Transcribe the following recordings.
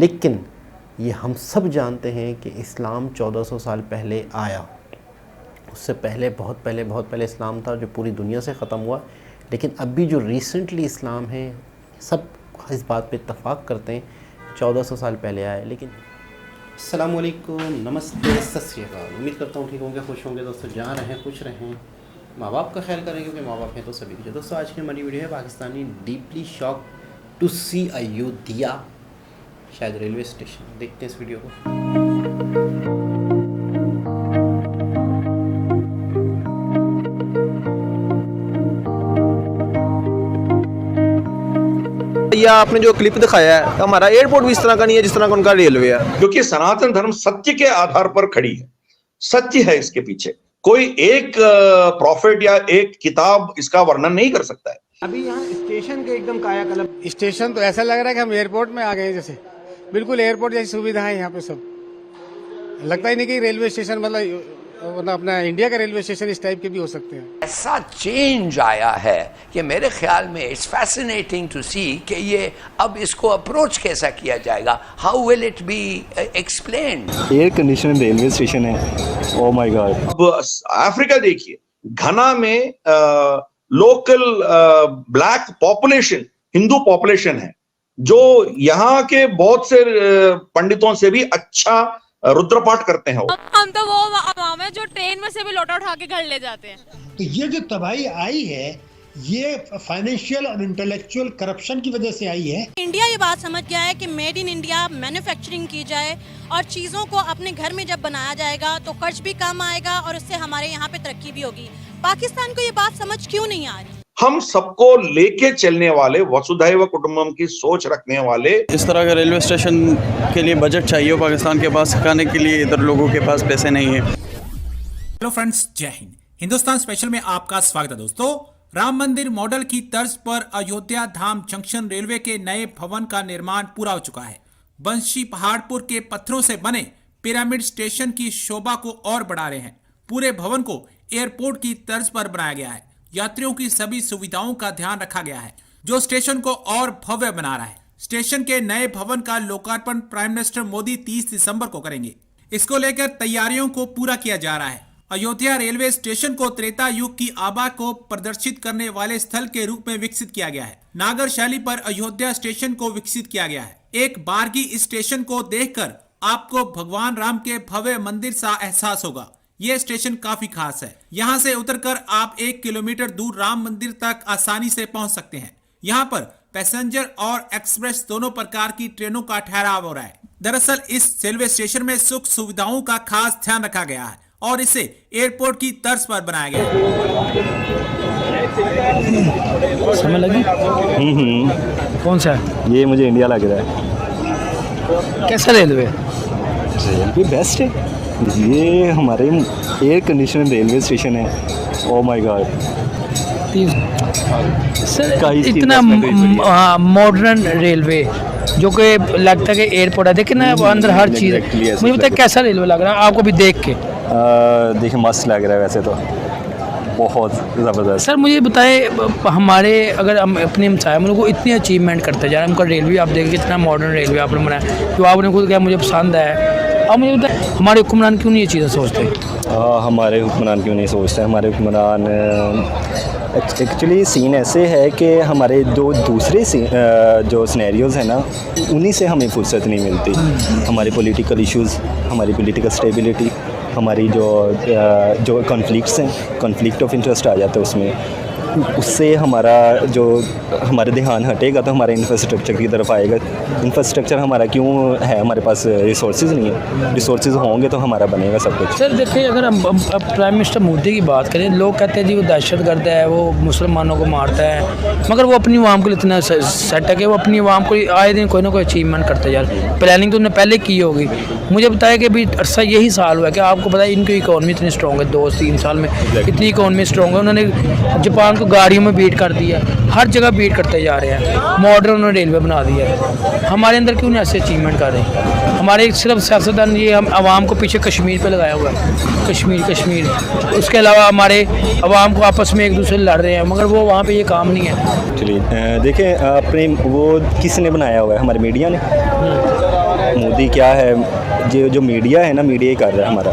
लेकिन ये हम सब जानते हैं कि इस्लाम 1400 साल पहले आया। उससे पहले बहुत पहले इस्लाम था जो पूरी दुनिया से ख़त्म हुआ। लेकिन अभी जो रिसेंटली इस्लाम है, सब इस बात पे इत्तफ़ाक़ करते हैं 1400 साल पहले आया। लेकिन अस्सलाम वालेकुम, नमस्ते, सत श्री अकाल। उम्मीद करता हूँ ठीक होंगे, खुश होंगे दोस्तों, जहाँ रहें खुश रहें, माँ बाप का ख्याल करें क्योंकि माँ बाप हैं तो सभी कुछ। दोस्तों आज की हमारी वीडियो है पाकिस्तानी डीपली शॉक टू सी अयोध्या, शायद रेलवे स्टेशन। देखते हैं इस वीडियो को। या आपने जो क्लिप दिखाया है, हमारा एयरपोर्ट भी इस तरह का नहीं है जिस तरह का उनका रेलवे है। क्योंकि सनातन धर्म सत्य के आधार पर खड़ी है, सत्य है इसके पीछे। कोई एक प्रॉफिट या एक किताब इसका वर्णन नहीं कर सकता है। अभी यहाँ स्टेशन के एकदम कायाकल्प। स्टेशन तो ऐसा लग रहा है कि हम एयरपोर्ट में आ गए, जैसे बिल्कुल एयरपोर्ट जैसी सुविधा है यहाँ पे। सब लगता ही नहीं कि रेलवे स्टेशन मतलब अपना इंडिया का रेलवे स्टेशन इस टाइप के भी हो सकते हैं। ऐसा चेंज आया है कि मेरे ख्याल में इट्स फैसिनेटिंग टू सी कि ये अब इसको अप्रोच कैसा किया जाएगा, how will it be explained. Air condition railway station है, ओह माय गॉड। अब अफ्रीका देखिए, घना में local black population, Hindu population है जो यहाँ के बहुत से पंडितों से भी अच्छा रुद्रपाठ करते हैं। हम तो वो अवाम है जो ट्रेन में से भी लोटा उठा के घर ले जाते हैं। तो ये जो तबाही आई है ये फाइनेंशियल और इंटेलेक्चुअल करप्शन की वजह से आई है। इंडिया ये बात समझ गया है कि मेड इन इंडिया मैन्युफैक्चरिंग की जाए और चीज़ों को अपने घर में जब बनाया जाएगा तो खर्च भी कम आएगा और उससे हमारे यहाँ पे तरक्की भी होगी। पाकिस्तान को ये बात समझ क्यों नहीं आ रही? हम सबको लेके चलने वाले, वसुधैव कुटुंबकम की सोच रखने वाले। इस तरह का रेलवे स्टेशन के लिए बजट चाहिए पाकिस्तान के पास, खाने के लिए इधर लोगों के पास पैसे नहीं है। हेलो फ्रेंड्स, जय हिंद। हिंदुस्तान स्पेशल में आपका स्वागत है। दोस्तों, राम मंदिर मॉडल की तर्ज पर अयोध्या धाम जंक्शन रेलवे के नए भवन का निर्माण पूरा हो चुका है। बंशी पहाड़पुर के पत्थरों से बने पिरामिड स्टेशन की शोभा को और बढ़ा रहे हैं। पूरे भवन को एयरपोर्ट की तर्ज पर बनाया गया है। यात्रियों की सभी सुविधाओं का ध्यान रखा गया है जो स्टेशन को और भव्य बना रहा है। स्टेशन के नए भवन का लोकार्पण प्राइम मिनिस्टर मोदी 30 दिसंबर को करेंगे। इसको लेकर तैयारियों को पूरा किया जा रहा है। अयोध्या रेलवे स्टेशन को त्रेता युग की आभा को प्रदर्शित करने वाले स्थल के रूप में विकसित किया गया है। नागर शैली पर अयोध्या स्टेशन को विकसित किया गया है। एक बारगी इस स्टेशन को देखकर आपको भगवान राम के भव्य मंदिर सा एहसास होगा। ये स्टेशन काफी खास है। यहाँ से उतरकर आप 1 किलोमीटर दूर राम मंदिर तक आसानी से पहुँच सकते हैं। यहाँ पर पैसेंजर और एक्सप्रेस दोनों प्रकार की ट्रेनों का ठहराव हो रहा है। दरअसल इस रेलवे स्टेशन में सुख सुविधाओं का खास ध्यान रखा गया है और इसे एयरपोर्ट की तर्ज पर बनाया गया है। समय लगी? कौन सा? ये मुझे इंडिया लग रहा है। कैसा रेलवे? रेलवे बेस्ट है। ये हमारे एयर कंडीशन रेलवे स्टेशन है, ओह माय गॉड। सर इतना मॉडर्न रेलवे जो कि लगता है कि एयरपोर्ट है, देखिए ना अंदर हर चीज़। मुझे बताइए कैसा रेलवे लग रहा है आपको भी देख के? देखिए मस्त लग रहा है वैसे तो, बहुत ज़बरदस्त। सर मुझे बताए, हमारे अगर हम अपने हमसाया मुल्क को इतनी अचीवमेंट करते जा रहे हैं, उनका रेलवे आप देखिए कितना मॉडर्न रेलवे आपने बनाया जो आपने खुद कहा मुझे पसंद है। अब मुझे बताए हमारे हुक्मरान क्यों नहीं ये चीज़ें सोचते? हमारे हुक्मरान क्यों नहीं सोचते? हमारे हुक्मरान एक्चुअली सीन ऐसे है कि हमारे जो दूसरे जो सिनेरियोज़ हैं ना, उन्हीं से हमें फुर्सत नहीं मिलती। हमारे पॉलिटिकल इश्यूज़, हमारी पॉलिटिकल स्टेबिलिटी, हमारी जो कॉन्फ्लिक्ट्स हैं, कॉन्फ्लिक्ट ऑफ इंटरेस्ट आ जाता है उसमें। उससे हमारा जो हमारा ध्यान हटेगा तो हमारे इंफ्रास्ट्रक्चर की तरफ आएगा। इंफ्रास्ट्रक्चर हमारा क्यों है? हमारे पास रिसोर्सेज नहीं है। रिसोर्सेज होंगे तो हमारा बनेगा सब कुछ। सर देखिए, अगर हम प्राइम मिनिस्टर मोदी की बात करें, लोग कहते हैं जी वो दहशतगर्द है, वो मुसलमानों को मारता है, मगर वो अपनी आवाम को इतना सेट है कि वो अपनी आवाम को आए दिन कोई ना कोई अचीवमेंट करते जा रहे हैं। प्लानिंग तो उन्होंने पहले की होगी। मुझे बताया कि अभी अरसा यही साल हुआ है कि आपको पता है इनकी इकॉनमी इतनी स्ट्रॉन्ग है, 2-3 साल में इतनी इकॉनमी स्ट्रॉन्ग है। उन्होंने जापान को गाड़ियों में बीट कर दिया, हर जगह बीट करते जा रहे हैं। मॉडर्न उन्होंने रेलवे बना दिया है। हमारे अंदर क्यों नहीं ऐसे अचीवमेंट कर रहे हैं? हमारे सिर्फ सियासतदान ये हम आवाम को पीछे कश्मीर पे लगाया हुआ है, कश्मीर। उसके अलावा हमारे आवाम को आपस में एक दूसरे लड़ रहे हैं, मगर वो वहाँ पे ये काम नहीं है। चलिए देखिए, अपने वो किसने बनाया हुआ है? हमारे मीडिया ने। मोदी क्या है, जो मीडिया है ना, मीडिया ही कर रहा है हमारा।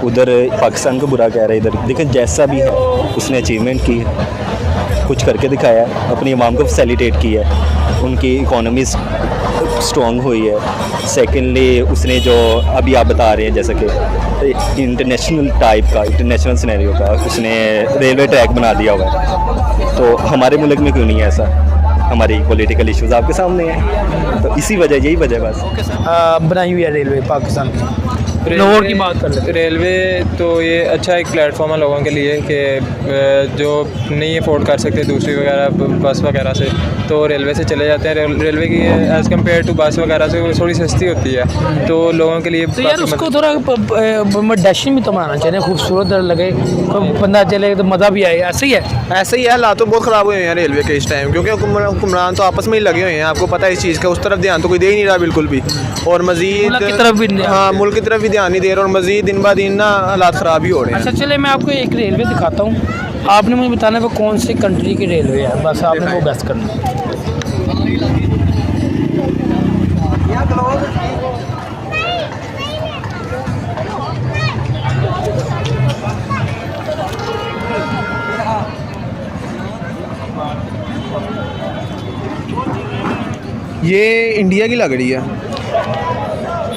उधर पाकिस्तान को बुरा कह रहा है, इधर देखिए जैसा भी है उसने अचीवमेंट की है, कुछ करके दिखाया है, अपनी आवाम को फैसिलिटेट किया है, उनकी इकोनॉमी स्ट्रॉन्ग हुई है। सेकेंडली उसने जो अभी आप बता रहे हैं जैसे कि इंटरनेशनल टाइप का, इंटरनेशनल सिनेरियो का उसने रेलवे ट्रैक बना दिया हुआ है, तो हमारे मुल्क में क्यों नहीं है ऐसा? हमारी पॉलिटिकल इश्यूज आपके सामने हैं, तो इसी वजह, यही वजह बस। बनाई हुई है रेलवे पाकिस्तान की। लाहौर की बात कर लेते। रेलवे तो ये अच्छा एक प्लेटफॉर्म है लोगों के लिए कि जो नहीं अफोर्ड कर सकते दूसरी वगैरह बस वगैरह से, तो रेलवे से चले जाते हैं। रेलवे की एज़ कम्पेयर टू बस वगैरह से थोड़ी सस्ती होती है, तो लोगों के लिए तो यार उसको थोड़ा डैशिंग भी तो बनाना चाहिए, खूबसूरत लगे, बंदा चले तो मज़ा भी आए। ऐसे ही है, ऐसे ही है। हालात तो बहुत ख़राब हुए हैं रेलवे के इस टाइम, क्योंकि हुक्मरान तो आपस में ही लगे हुए हैं। आपको पता है इस चीज़ का, उस तरफ ध्यान तो कोई दे ही नहीं रहा बिल्कुल भी, और मज़ीद मुल्क की तरफ भी नहीं, हाँ मुल्क की तरफ भी ध्यान नहीं दे रहा, और मज़ीद दिन ब दिन ना हालात ख़राब ही हो रहे हैं। अच्छा चले मैं आपको एक रेलवे दिखाता हूँ, आपने मुझे बताना वो कौन सी कंट्री की रेलवे है, बस आपने वो गेस करना है। ये इंडिया की लग रही है।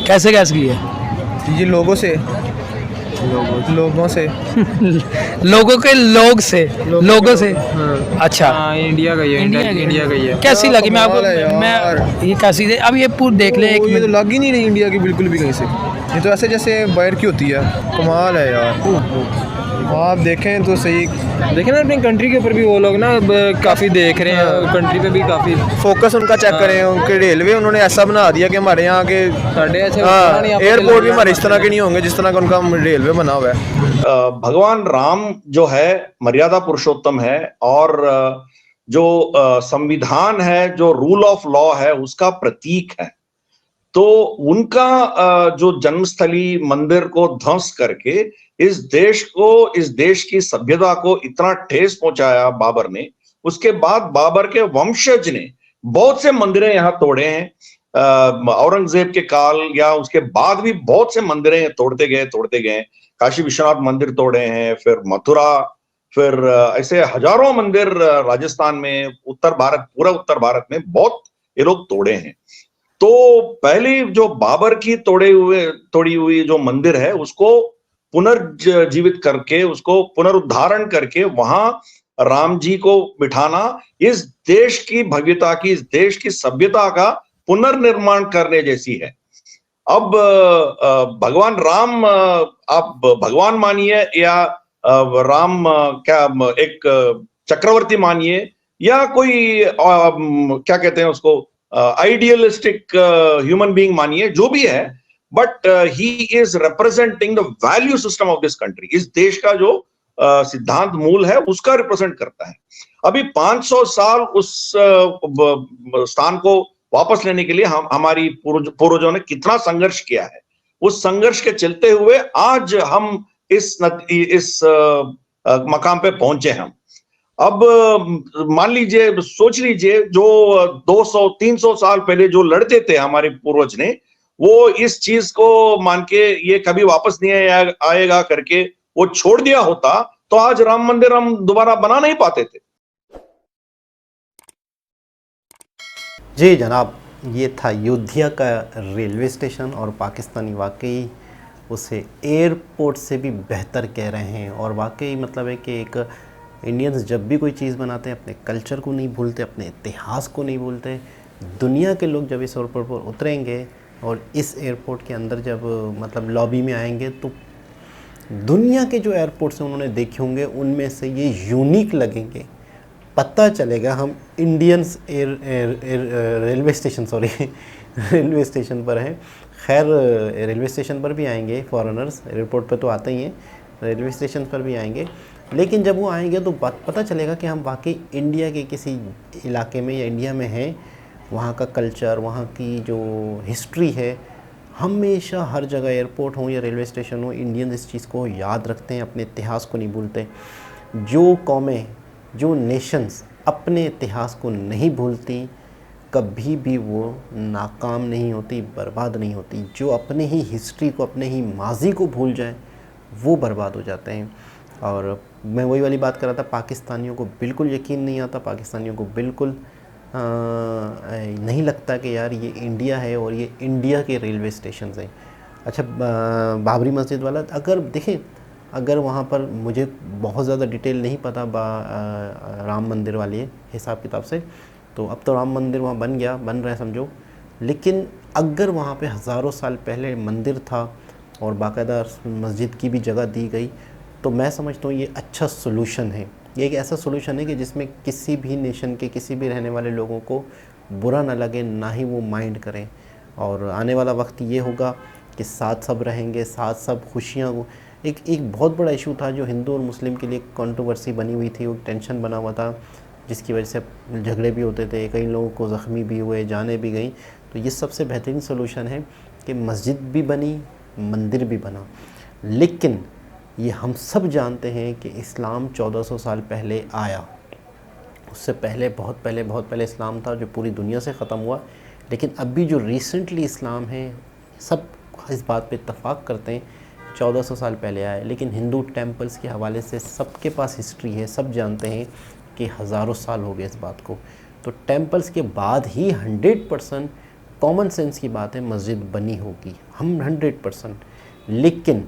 कैसे गैस की है? ये लोगों से लोगों के लोग से, लोगों से। अच्छा हाँ, इंडिया का ही है, इंडिया का ही है। कैसी लगी? मैं आपको मैं ये कैसी दे, अब ये पूरी देख ले। ये तो लग ही नहीं रही इंडिया की बिल्कुल भी कहीं से, ये तो ऐसे जैसे बाहर की होती है। कमाल है यार, आप देखें तो सही। देखें ना अपनी कंट्री के ऊपर भी वो लोग ना काफ़ी देख रहे हैं, कंट्री पे भी काफ़ी फोकस उनका चेक करें। उनके रेलवे उन्होंने ऐसा बना दिया कि हमारे यहाँ के ऐसे एयरपोर्ट भी हमारे इस तरह के नहीं होंगे जिस तरह का उनका रेलवे बना हुआ है। भगवान राम जो है मर्यादा पुरुषोत्तम है, और जो संविधान है, जो रूल ऑफ लॉ है, उसका प्रतीक है। तो उनका जो जन्मस्थली मंदिर को ध्वंस करके इस देश की सभ्यता को इतना ठेस पहुंचाया बाबर ने, उसके बाद बाबर के वंशज ने बहुत से मंदिरें यहाँ तोड़े हैं। औरंगजेब के काल या उसके बाद भी बहुत से मंदिरें तोड़ते गए। काशी विश्वनाथ मंदिर तोड़े हैं, फिर मथुरा, फिर ऐसे हजारों मंदिर राजस्थान में, पूरा उत्तर भारत में बहुत ये लोग तोड़े हैं। तो पहली जो बाबर की तोड़ी हुई जो मंदिर है, उसको पुनर्जीवित करके, उसको पुनरुद्धारण करके वहां राम जी को बिठाना इस देश की भव्यता की, इस देश की सभ्यता का पुनर्निर्माण करने जैसी है। अब भगवान राम आप भगवान मानिए या राम क्या एक चक्रवर्ती मानिए, या कोई क्या कहते हैं उसको आइडियलिस्टिक ह्यूमन बीइंग मानिए, जो भी है, but he is representing the value system of this country. इस देश का जो सिद्धांत मूल है उसका रिप्रेजेंट करता है। अभी 500 साल उस स्थान को वापस लेने के लिए हमारी पूर्वजों ने कितना संघर्ष किया है। उस संघर्ष के चलते हुए आज हम इस मकाम पे पहुंचे हम। अब मान लीजिए, सोच लीजिए, जो 200-300 साल पहले जो लड़ते थे हमारे पूर्वज ने, वो इस चीज को मान के ये कभी वापस नहीं आएगा करके वो छोड़ दिया होता, तो आज राम मंदिर हम दोबारा बना नहीं पाते थे। जी जनाब, ये था अयोध्या का रेलवे स्टेशन, और पाकिस्तानी वाकई उसे एयरपोर्ट से भी बेहतर कह रहे हैं। और वाकई मतलब है कि एक इंडियंस जब भी कोई चीज़ बनाते हैं, अपने कल्चर को नहीं भूलते, अपने इतिहास को नहीं भूलते। दुनिया के लोग जब इस एयरपोर्ट पर उतरेंगे और इस एयरपोर्ट के अंदर जब मतलब लॉबी में आएंगे, तो दुनिया के जो एयरपोर्ट्स उन्होंने देखे होंगे उनमें से ये यूनिक लगेंगे। पता चलेगा हम इंडियंस रेलवे स्टेशन पर हैं। खैर रेलवे स्टेशन पर भी आएंगे फॉरेनर्स, एयरपोर्ट पर तो आते ही हैं, रेलवे स्टेशन पर भी आएंगे। लेकिन जब वो आएंगे तो पता चलेगा कि हम वाकई इंडिया के किसी इलाके में या इंडिया में हैं। वहाँ का कल्चर, वहाँ की जो हिस्ट्री है, हमेशा हर जगह एयरपोर्ट हो या रेलवे स्टेशन हो, इंडियन इस चीज़ को याद रखते हैं, अपने इतिहास को नहीं भूलते। जो कौमें, जो नेशंस अपने इतिहास को नहीं भूलती, कभी भी वो नाकाम नहीं होती, बर्बाद नहीं होती। जो अपने ही हिस्ट्री को, अपने ही माजी को भूल जाए वो बर्बाद हो जाते हैं। और मैं वही वाली बात कर रहा था, पाकिस्तानियों को बिल्कुल यकीन नहीं आता, पाकिस्तानियों को बिल्कुल नहीं लगता कि यार ये इंडिया है और ये इंडिया के रेलवे स्टेशन हैं। अच्छा, बाबरी मस्जिद वाला अगर देखें, अगर वहाँ पर मुझे बहुत ज़्यादा डिटेल नहीं पता राम मंदिर वाले हिसाब किताब से, तो अब तो राम मंदिर वहाँ बन रहा है समझो, लेकिन अगर वहाँ पे हज़ारों साल पहले मंदिर था और बाकायदा मस्जिद की भी जगह दी गई, तो मैं समझता हूँ ये अच्छा सोल्यूशन है। ये एक ऐसा सोल्यूशन है कि जिसमें किसी भी नेशन के, किसी भी रहने वाले लोगों को बुरा ना लगे, ना ही वो माइंड करें। और आने वाला वक्त ये होगा कि साथ सब रहेंगे, साथ सब खुशियाँ। एक बहुत बड़ा इशू था जो हिंदू और मुस्लिम के लिए कंट्रोवर्सी बनी हुई थी, वो टेंशन बना हुआ था, जिसकी वजह से झगड़े भी होते थे, कई लोगों को ज़ख्मी भी हुए, जाने भी गई। तो ये सबसे बेहतरीन सोल्यूशन है कि मस्जिद भी बनी, मंदिर भी बना। लेकिन ये हम सब जानते हैं कि इस्लाम 1400 साल पहले आया, उससे पहले बहुत पहले इस्लाम था जो पूरी दुनिया से ख़त्म हुआ। लेकिन अभी जो रिसेंटली इस्लाम है, सब इस बात पे इत्तफ़ाक़ करते हैं 1400 साल पहले आया। लेकिन हिंदू टेम्पल्स के हवाले से सबके पास हिस्ट्री है, सब जानते हैं कि हज़ारों साल हो गए इस बात को। तो टेम्पल्स के बाद ही 100% कॉमन सेंस की बात है मस्जिद बनी होगी, हम 100%। लेकिन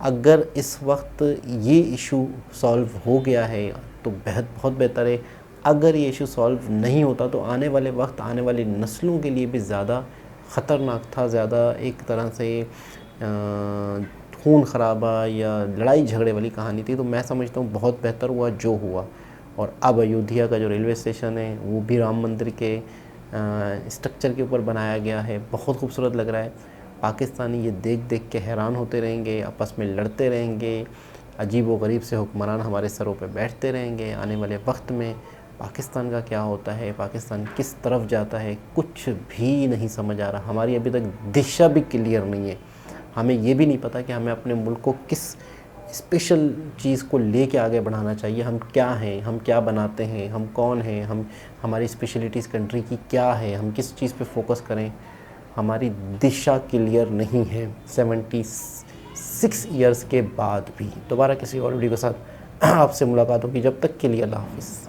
अगर इस वक्त ये इशू सॉल्व हो गया है तो बहुत बेहतर है। अगर ये इशू सॉल्व नहीं होता तो आने वाले वक्त, आने वाली नस्लों के लिए भी ज़्यादा ख़तरनाक था, ज़्यादा एक तरह से खून खराबा या लड़ाई झगड़े वाली कहानी थी। तो मैं समझता हूँ बहुत बेहतर हुआ जो हुआ। और अब अयोध्या का जो रेलवे स्टेशन है वो भी राम मंदिर के स्ट्रक्चर के ऊपर बनाया गया है, बहुत खूबसूरत लग रहा है। पाकिस्तानी ये देख के हैरान होते रहेंगे, आपस में लड़ते रहेंगे, अजीब व गरीब से हुक्मरान हमारे सरों पे बैठते रहेंगे। आने वाले वक्त में पाकिस्तान का क्या होता है, पाकिस्तान किस तरफ जाता है, कुछ भी नहीं समझ आ रहा। हमारी अभी तक दिशा भी क्लियर नहीं है। हमें ये भी नहीं पता कि हमें अपने मुल्क को किस स्पेशल चीज़ को लेके आगे बढ़ाना चाहिए। हम क्या हैं, हम क्या बनाते हैं, हम कौन हैं, हम हमारी स्पेशलिटीज़ कंट्री की क्या है, हम किस चीज़ पे फोकस करें। हमारी दिशा क्लियर नहीं है 76 ईयर्स के बाद भी। दोबारा किसी और वीडियो के साथ आपसे मुलाकात होगी, जब तक के लिए अल्लाह हाफ़िज़।